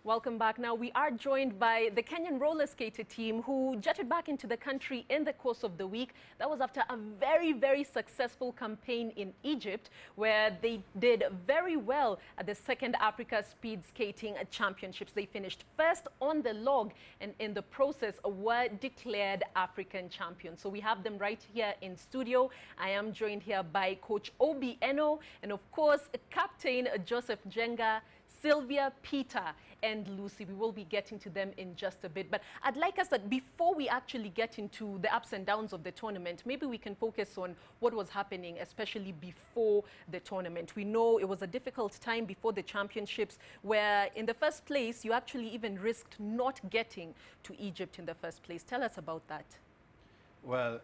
Welcome back. Now, we are joined by the Kenyan roller skater team who jetted back into the country in the course of the week. That was after a very, very successful campaign in Egypt, where they did very well at the second Africa Speed Skating Championships. They finished first on the log and in the process were declared African champions. So we have them right here in studio. I am joined here by Coach Obi Eno and, of course, Captain Joseph Njenga, Sylvia, Peter, and Lucy. We will be getting to them in just a bit. But I'd like us that before we actually get into the ups and downs of the tournament, maybe we can focus on what was happening, especially before the tournament. We know it was a difficult time before the championships, where in the first place, you actually even risked not getting to Egypt in the first place. Tell us about that. Well,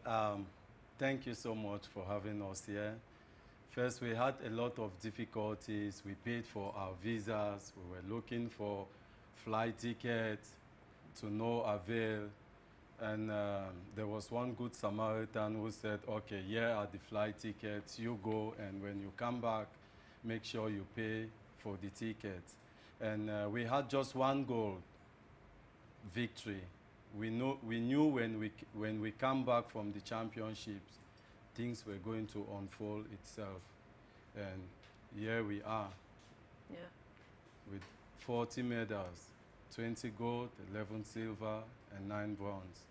thank you so much for having us here. First, we had a lot of difficulties. We paid for our visas. We were looking for flight tickets to no avail. And there was one good Samaritan who said, okay, here are the flight tickets. You go, and when you come back, make sure you pay for the tickets. And we had just one goal, victory. We knew when we come back from the championships, things were going to unfold itself. And here we are. Yeah. With 40 medals, 20 gold, 11 silver, and 9 bronze.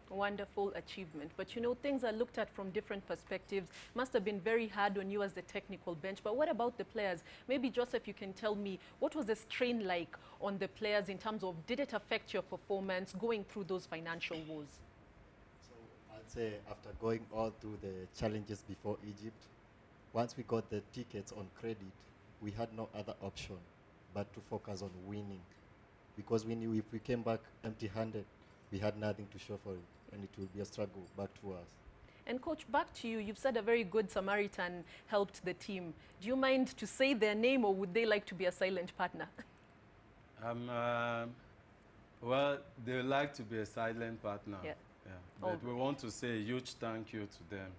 Wonderful achievement. But you know, things are looked at from different perspectives. Must have been very hard on you as the technical bench. But what about the players? Maybe, Joseph, you can tell me, what was the strain like on the players in terms of, did it affect your performance going through those financial woes? I'd say after going all through the challenges before Egypt, once we got the tickets on credit, we had no other option but to focus on winning. Because we knew if we came back empty-handed, we had nothing to show for it, and it would be a struggle back to us. And Coach, back to you. You've said a very good Samaritan helped the team. Do you mind to say their name, or would they like to be a silent partner? Well, they like to be a silent partner. Yeah. Yeah. But we want to say a huge thank you to them.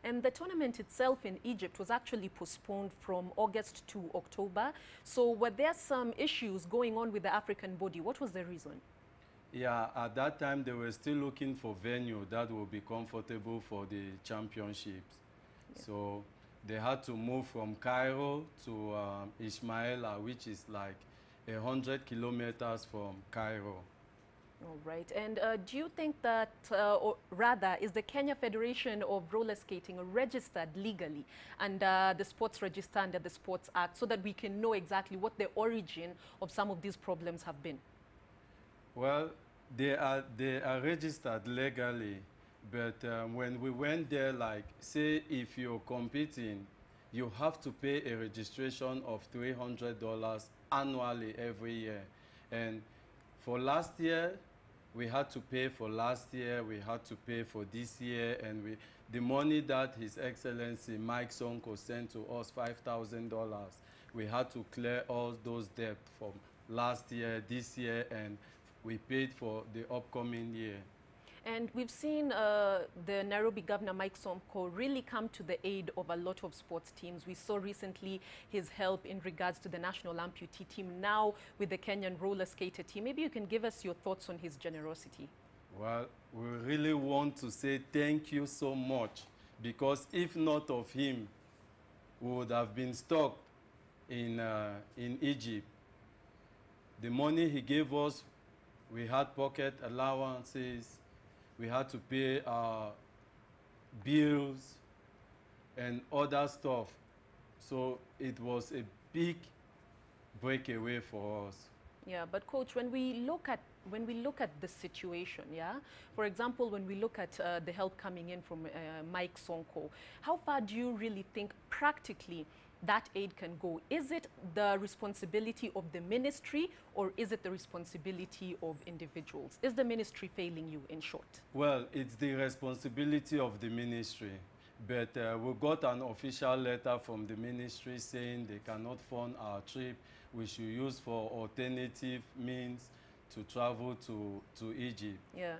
And the tournament itself in Egypt was actually postponed from August to October. So were there some issues going on with the African body? What was the reason? Yeah, at that time they were still looking for venue that would be comfortable for the championships. Yeah. So they had to move from Cairo to Ismaila, which is like 100 kilometers from Cairo. All right. And do you think that, or rather, is the Kenya Federation of Roller Skating registered legally under the Sports Register, under the Sports Act, so that we can know exactly what the origin of some of these problems have been? Well, they are registered legally, but when we went there, like, say if you're competing, you have to pay a registration of $300 annually every year. And for last year, we had to pay for last year, we had to pay for this year, and the money that His Excellency Mike Sonko sent to us, $5,000, we had to clear all those debts from last year, this year, and we paid for the upcoming year. And we've seen the Nairobi Governor Mike Sonko really come to the aid of a lot of sports teams. We saw recently his help in regards to the national amputee team, now with the Kenyan roller skater team. Maybe you can give us your thoughts on his generosity. Well, we really want to say thank you so much, because if not of him, we would have been stuck in Egypt. The money he gave us, we had pocket allowances, we had to pay our bills and other stuff. So it was a big breakaway for us. Yeah, but Coach, when we look at the situation, yeah, for example, when we look at the help coming in from Mike Sonko, how far do you really think practically that aid can go? Is it the responsibility of the ministry, or is it the responsibility of individuals? Is the ministry failing you, in short? Well, it's the responsibility of the ministry. But we got an official letter from the ministry saying they cannot fund our trip. We should use for alternative means to travel to Egypt. Yeah.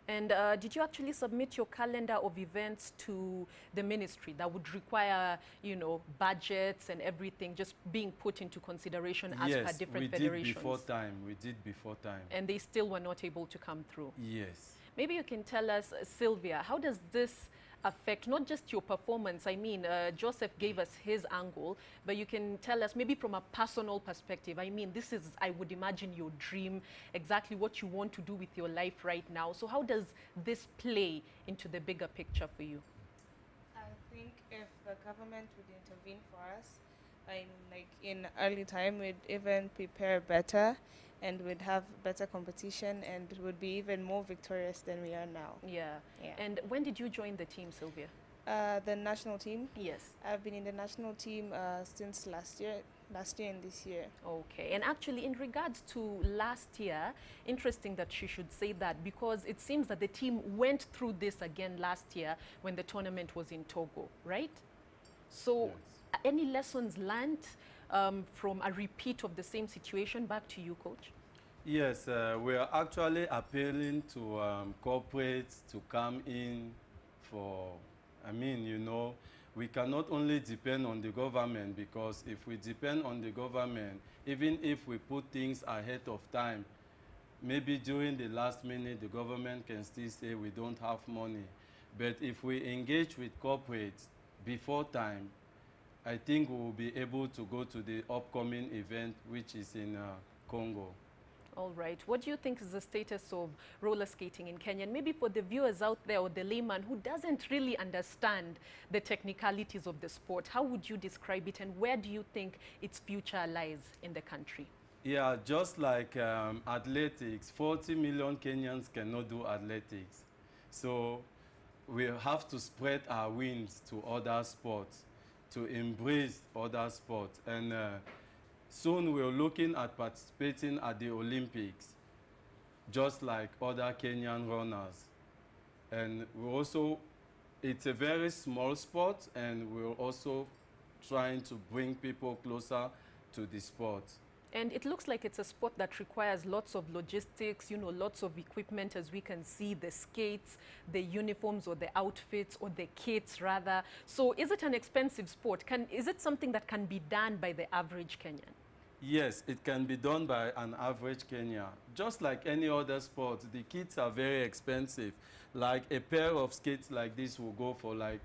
And did you actually submit your calendar of events to the ministry that would require, you know, budgets and everything just being put into consideration as per different federations? Yes, we did before time. We did before time. And they still were not able to come through? Yes. Maybe you can tell us, Sylvia, how does this affect not just your performance? I mean, Joseph gave us his angle, but you can tell us maybe from a personal perspective. I mean, this is, I would imagine, your dream, exactly what you want to do with your life right now. So how does this play into the bigger picture for you? I think if the government would intervene for us, in early time, we'd even prepare better and we'd have better competition and would be even more victorious than we are now. Yeah. And when did you join the team, Sylvia? The national team? Yes. I've been in the national team since last year and this year. Okay. And actually, in regards to last year, interesting that she should say that, because it seems that the team went through this again last year when the tournament was in Togo, right? So Yes. Any lessons learned from a repeat of the same situation? Back to you, Coach. Yes, we are actually appealing to corporates to come in for, I mean, you know, we cannot only depend on the government, because if we depend on the government, even if we put things ahead of time, maybe during the last minute, the government can still say we don't have money. But if we engage with corporates before time, I think we will be able to go to the upcoming event, which is in Congo. All right. What do you think is the status of roller skating in Kenya? And maybe for the viewers out there or the layman who doesn't really understand the technicalities of the sport, how would you describe it and where do you think its future lies in the country? Yeah, just like athletics, 40 million Kenyans cannot do athletics. So we have to spread our wings to other sports, to embrace other sports. And soon we're looking at participating at the Olympics, just like other Kenyan runners. And we also, it's a very small sport, and we're also trying to bring people closer to the sport. And it looks like it's a sport that requires lots of logistics, you know, lots of equipment, as we can see, the skates, the uniforms or the outfits or the kits rather. So is it an expensive sport? Is it something that can be done by the average Kenyan? Yes, it can be done by an average Kenyan. Just like any other sport, the kits are very expensive. Like a pair of skates like this will go for like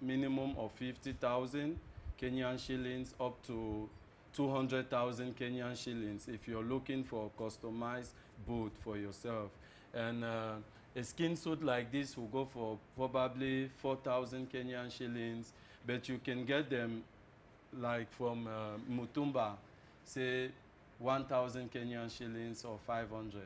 minimum of 50,000 Kenyan shillings up to 200,000 Kenyan shillings if you're looking for a customized boot for yourself. And a skin suit like this will go for probably 4,000 Kenyan shillings, but you can get them like from Mutumba, say 1,000 Kenyan shillings or 500.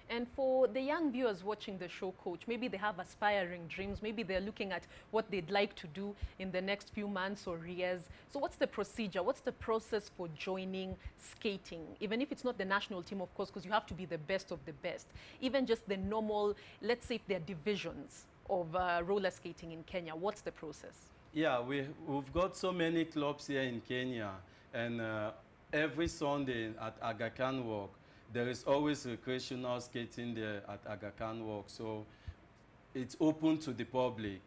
And for the young viewers watching the show, Coach, maybe they have aspiring dreams, maybe they're looking at what they'd like to do in the next few months or years. So what's the procedure? What's the process for joining skating? Even if it's not the national team, of course, because you have to be the best of the best. Even just the normal, let's say if there are divisions of roller skating in Kenya, what's the process? Yeah, we've got so many clubs here in Kenya, and every Sunday at Aga Khan Walk, there is always recreational skating there at Aga Khan Walk. So it's open to the public.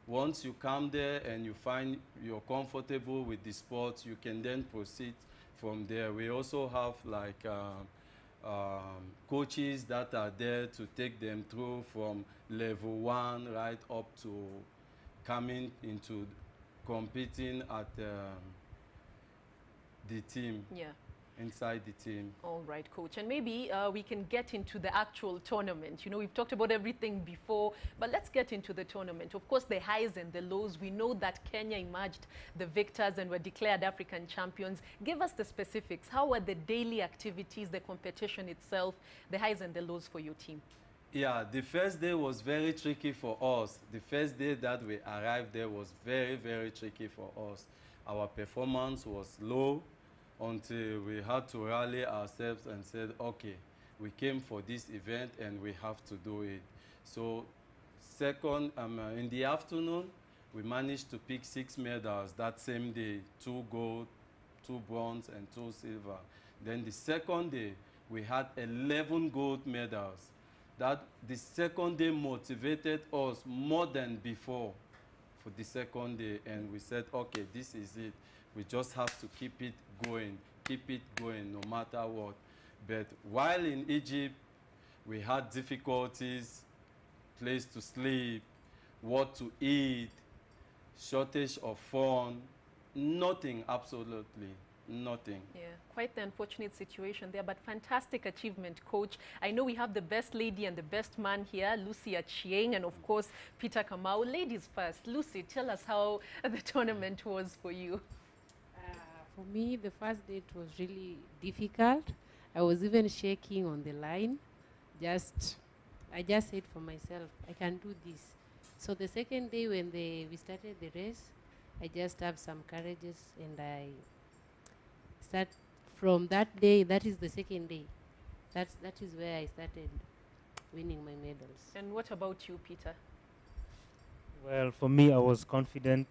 Once you come there and you find you're comfortable with the sport, you can then proceed from there. We also have like coaches that are there to take them through from level 1 right up to coming into competing at the team. Yeah. Inside the team. All right, Coach. And maybe we can get into the actual tournament. You know, we've talked about everything before, but let's get into the tournament. Of course, the highs and the lows. We know that Kenya emerged the victors and were declared African champions. Give us the specifics. How were the daily activities, the competition itself, the highs and the lows for your team? Yeah, the first day was very tricky for us. The first day that we arrived there was very, very tricky for us. Our performance was low, until we had to rally ourselves and said, okay, we came for this event and we have to do it. So second, in the afternoon, we managed to pick 6 medals that same day, 2 gold, 2 bronze, and 2 silver. Then the second day, we had 11 gold medals. that the second day motivated us more than before for the second day, and we said, okay, this is it. We just have to keep it going no matter what. But while in Egypt, we had difficulties, place to sleep, what to eat, shortage of fun, nothing, absolutely nothing. Yeah, quite the unfortunate situation there, but fantastic achievement, Coach. I know we have the best lady and the best man here, Lucy Achieng, and of course, Peter Kamau. Ladies first. Lucy, tell us how the tournament was for you. For me, the first day it was really difficult. I was even shaking on the line. I just said for myself, I can do this. So the second day when we started the race, I just have some courage, and I start from that day. That is the second day. That is where I started winning my medals. And what about you, Peter? Well, for me, I was confident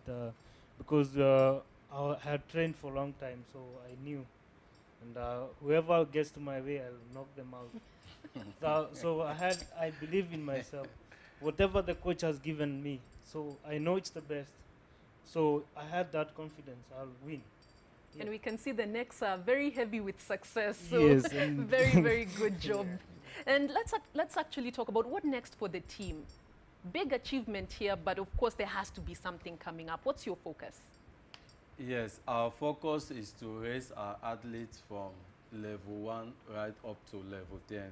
because I had trained for a long time, so I knew. And whoever gets to my way, I'll knock them out. So I believe in myself. Whatever the coach has given me, so I know it's the best. So I had that confidence, I'll win. Yeah. And we can see the necks are very heavy with success. So yes, very, very good job. And let's actually talk about what next for the team. Big achievement here, but of course there has to be something coming up. What's your focus? Yes, our focus is to raise our athletes from level 1 right up to level 10,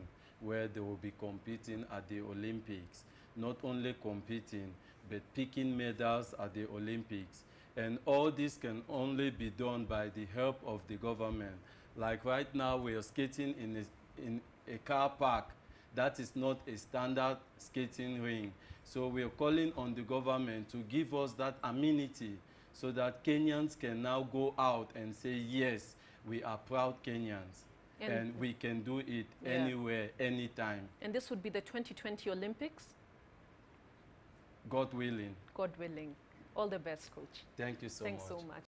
where they will be competing at the Olympics. Not only competing, but picking medals at the Olympics. And all this can only be done by the help of the government. Like right now, we are skating in a car park. That is not a standard skating ring. So we are calling on the government to give us that amenity so that Kenyans can now go out and say, yes, we are proud Kenyans. And we can do it anywhere, anytime. And this would be the 2020 Olympics? God willing. God willing. All the best, Coach. Thank you so much. Thanks so much.